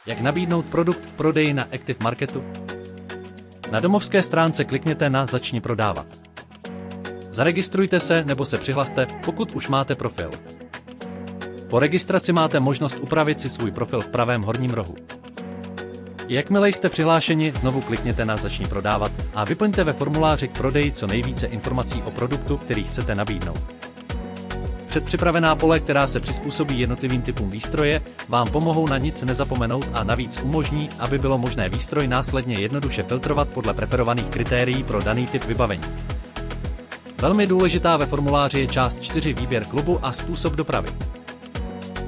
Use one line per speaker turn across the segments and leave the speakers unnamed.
Jak nabídnout produkt k prodeji na Active Marketu? Na domovské stránce klikněte na Začni prodávat. Zaregistrujte se nebo se přihlaste, pokud už máte profil. Po registraci máte možnost upravit si svůj profil v pravém horním rohu. Jakmile jste přihlášeni, znovu klikněte na Začni prodávat a vyplňte ve formuláři k prodeji co nejvíce informací o produktu, který chcete nabídnout. Předpřipravená pole, která se přizpůsobí jednotlivým typům výstroje, vám pomohou na nic nezapomenout a navíc umožní, aby bylo možné výstroj následně jednoduše filtrovat podle preferovaných kritérií pro daný typ vybavení. Velmi důležitá ve formuláři je část 4 výběr klubu a způsob dopravy.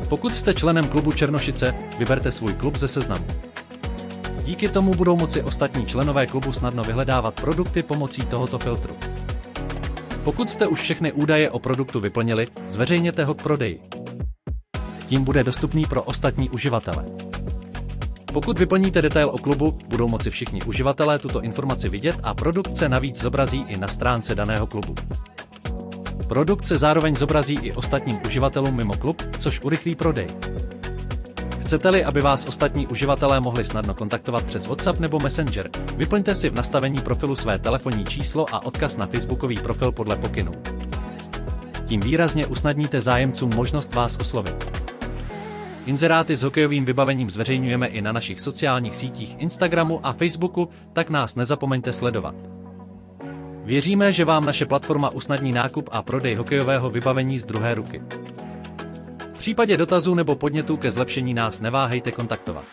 Pokud jste členem klubu Černošice, vyberte svůj klub ze seznamu. Díky tomu budou moci ostatní členové klubu snadno vyhledávat produkty pomocí tohoto filtru. Pokud jste už všechny údaje o produktu vyplnili, zveřejněte ho k prodeji. Tím bude dostupný pro ostatní uživatele. Pokud vyplníte detail o klubu, budou moci všichni uživatelé tuto informaci vidět a produkt se navíc zobrazí i na stránce daného klubu. Produkt se zároveň zobrazí i ostatním uživatelům mimo klub, což urychlí prodej. Chcete-li, aby vás ostatní uživatelé mohli snadno kontaktovat přes WhatsApp nebo Messenger, vyplňte si v nastavení profilu své telefonní číslo a odkaz na facebookový profil podle pokynů. Tím výrazně usnadníte zájemcům možnost vás oslovit. Inzeráty s hokejovým vybavením zveřejňujeme i na našich sociálních sítích Instagramu a Facebooku, tak nás nezapomeňte sledovat. Věříme, že vám naše platforma usnadní nákup a prodej hokejového vybavení z druhé ruky. V případě dotazů nebo podnětů ke zlepšení nás neváhejte kontaktovat.